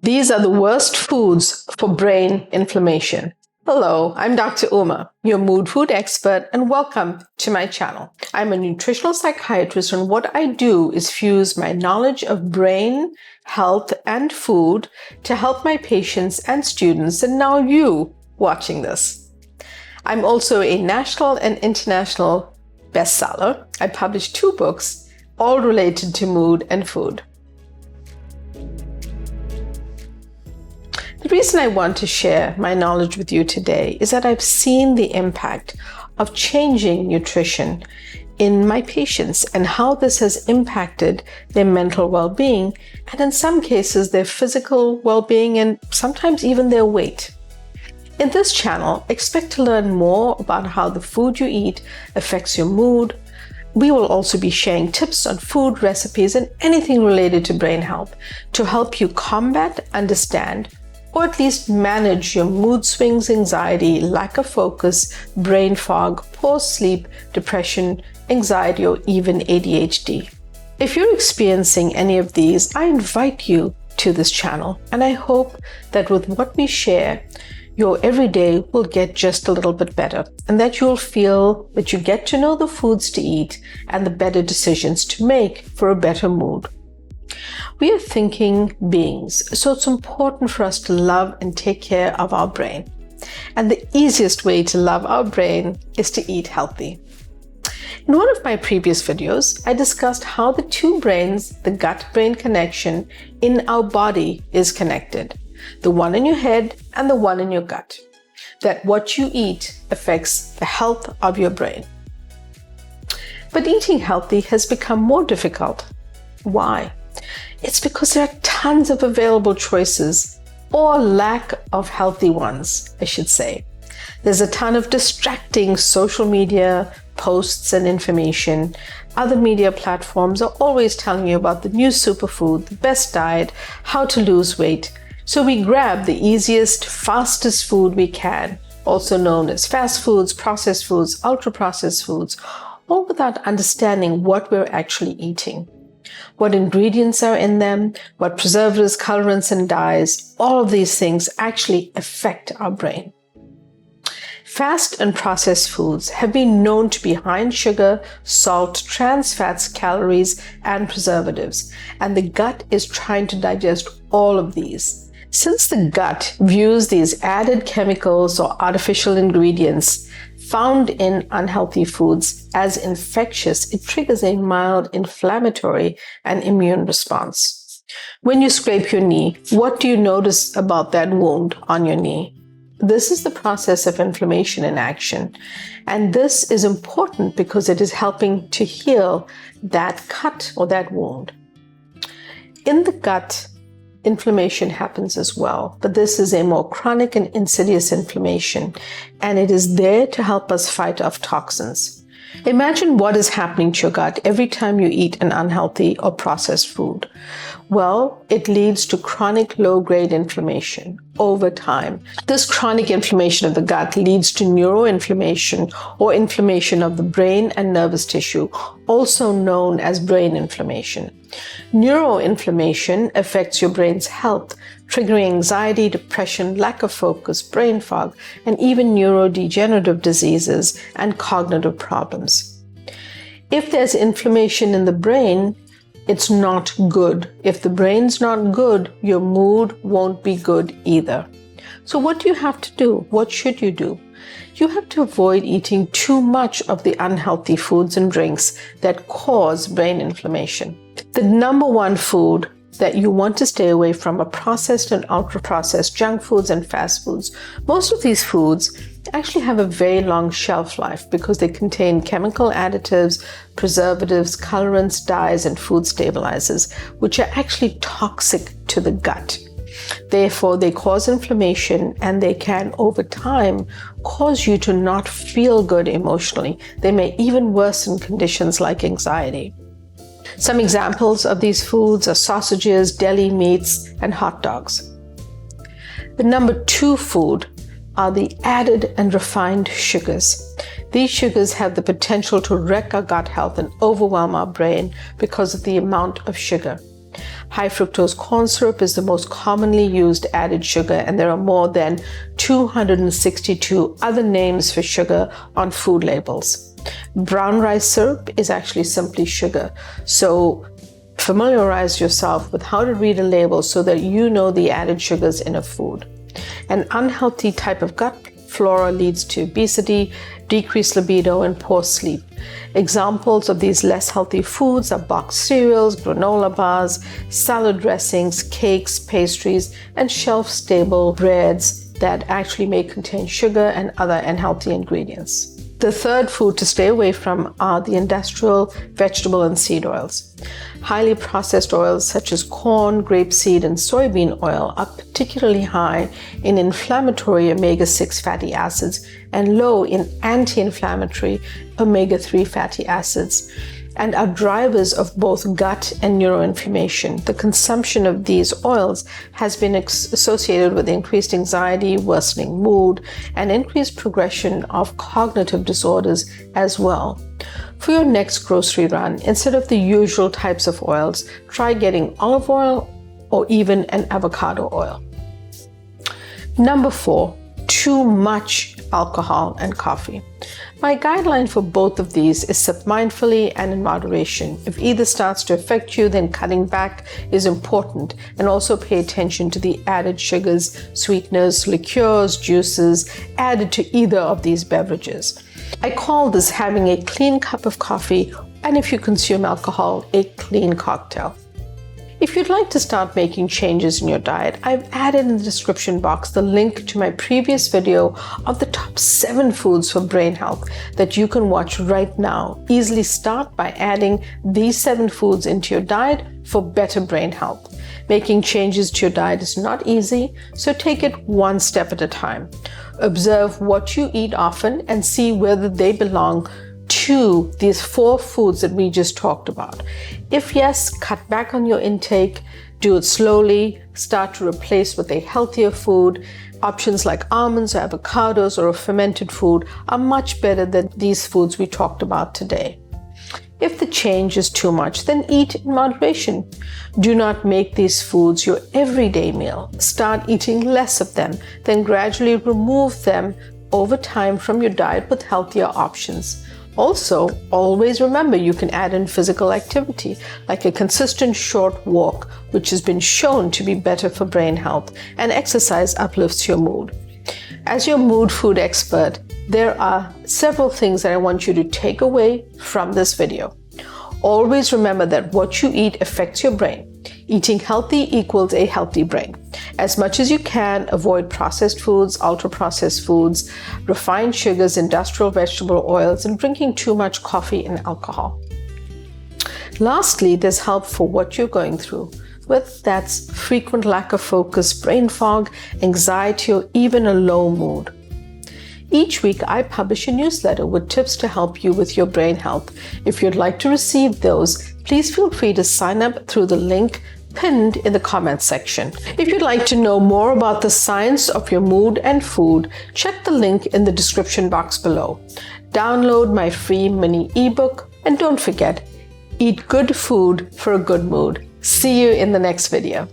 These are the worst foods for brain inflammation. Hello, I'm Dr. Uma, your mood food expert, and welcome to my channel. I'm a nutritional psychiatrist, and what I do is fuse my knowledge of brain, health, and food to help my patients and students, and now you watching this. I'm also a national and international bestseller. I published 2 books, all related to mood and food. The reason I want to share my knowledge with you today is that I've seen the impact of changing nutrition in my patients and how this has impacted their mental well-being, and in some cases their physical well-being and sometimes even their weight. In this channel, expect to learn more about how the food you eat affects your mood. We will also be sharing tips on food recipes and anything related to brain health to help you combat, understand, or at least manage your mood swings, anxiety, lack of focus, brain fog, poor sleep, depression, anxiety, or even ADHD. If you're experiencing any of these, I invite you to this channel, and I hope that with what we share, your everyday will get just a little bit better, and that you'll feel that you get to know the foods to eat and the better decisions to make for a better mood. We are thinking beings, so it's important for us to love and take care of our brain. And the easiest way to love our brain is to eat healthy. In one of my previous videos, I discussed how the 2 brains, the gut-brain connection in our body is connected. The one in your head and the one in your gut. That what you eat affects the health of your brain. But eating healthy has become more difficult. Why? It's because there are tons of available choices, or lack of healthy ones, I should say. There's a ton of distracting social media posts and information. Other media platforms are always telling you about the new superfood, the best diet, how to lose weight. So we grab the easiest, fastest food we can, also known as fast foods, processed foods, ultra-processed foods, all without understanding what we're actually eating. What ingredients are in them, what preservatives, colorants, and dyes, all of these things actually affect our brain. Fast and processed foods have been known to be high in sugar, salt, trans fats, calories, and preservatives, and the gut is trying to digest all of these. Since the gut views these added chemicals or artificial ingredients found in unhealthy foods as infectious, it triggers a mild inflammatory and immune response. When you scrape your knee, what do you notice about that wound on your knee? This is the process of inflammation in action. And this is important because it is helping to heal that cut or that wound. In the gut, inflammation happens as well, but this is a more chronic and insidious inflammation, and it is there to help us fight off toxins. Imagine what is happening to your gut every time you eat an unhealthy or processed food. Well, it leads to chronic low-grade inflammation over time. This chronic inflammation of the gut leads to neuroinflammation or inflammation of the brain and nervous tissue, also known as brain inflammation. Neuroinflammation affects your brain's health, triggering anxiety, depression, lack of focus, brain fog, and even neurodegenerative diseases and cognitive problems. If there's inflammation in the brain, it's not good. If the brain's not good, your mood won't be good either. So what do you have to do? What should you do? You have to avoid eating too much of the unhealthy foods and drinks that cause brain inflammation. The number one food that you want to stay away from are processed and ultra-processed junk foods and fast foods. Most of these foods actually have a very long shelf life because they contain chemical additives, preservatives, colorants, dyes, and food stabilizers, which are actually toxic to the gut. Therefore, they cause inflammation, and they can, over time, cause you to not feel good emotionally. They may even worsen conditions like anxiety. Some examples of these foods are sausages, deli meats, and hot dogs. The number 2 food are the added and refined sugars. These sugars have the potential to wreck our gut health and overwhelm our brain because of the amount of sugar. High fructose corn syrup is the most commonly used added sugar, and there are more than 262 other names for sugar on food labels. Brown rice syrup is actually simply sugar. So familiarize yourself with how to read a label so that you know the added sugars in a food. An unhealthy type of gut flora leads to obesity, decreased libido, and poor sleep. Examples of these less healthy foods are boxed cereals, granola bars, salad dressings, cakes, pastries, and shelf-stable breads that actually may contain sugar and other unhealthy ingredients. The third food to stay away from are the industrial, vegetable, and seed oils. Highly processed oils such as corn, grapeseed, and soybean oil are particularly high in inflammatory omega-6 fatty acids and low in anti-inflammatory omega-3 fatty acids, and are drivers of both gut and neuroinflammation. The consumption of these oils has been associated with increased anxiety, worsening mood, and increased progression of cognitive disorders as well. For your next grocery run, instead of the usual types of oils, try getting olive oil or even an avocado oil. Number 4, too much alcohol and coffee. My guideline for both of these is sip mindfully and in moderation. If either starts to affect you, then cutting back is important, and also pay attention to the added sugars, sweeteners, liqueurs, juices added to either of these beverages. I call this having a clean cup of coffee, and if you consume alcohol, a clean cocktail. If you'd like to start making changes in your diet, I've added in the description box the link to my previous video of the top 7 foods for brain health that you can watch right now. Easily start by adding these 7 foods into your diet for better brain health. Making changes to your diet is not easy, so take it one step at a time. Observe what you eat often and see whether they belong to these 4 foods that we just talked about. If yes, cut back on your intake, do it slowly, start to replace with a healthier food. Options like almonds or avocados or a fermented food are much better than these foods we talked about today. If the change is too much, then eat in moderation. Do not make these foods your everyday meal. Start eating less of them, then gradually remove them over time from your diet with healthier options. Also, always remember you can add in physical activity, like a consistent short walk, which has been shown to be better for brain health, and exercise uplifts your mood. As your mood food expert, there are several things that I want you to take away from this video. Always remember that what you eat affects your brain. Eating healthy equals a healthy brain. As much as you can, avoid processed foods, ultra-processed foods, refined sugars, industrial vegetable oils, and drinking too much coffee and alcohol. Lastly, there's help for what you're going through, whether that's frequent lack of focus, brain fog, anxiety, or even a low mood. Each week, I publish a newsletter with tips to help you with your brain health. If you'd like to receive those, please feel free to sign up through the link pinned in the comments section. If you'd like to know more about the science of your mood and food, check the link in the description box below. Download my free mini ebook, and don't forget, eat good food for a good mood. See you in the next video.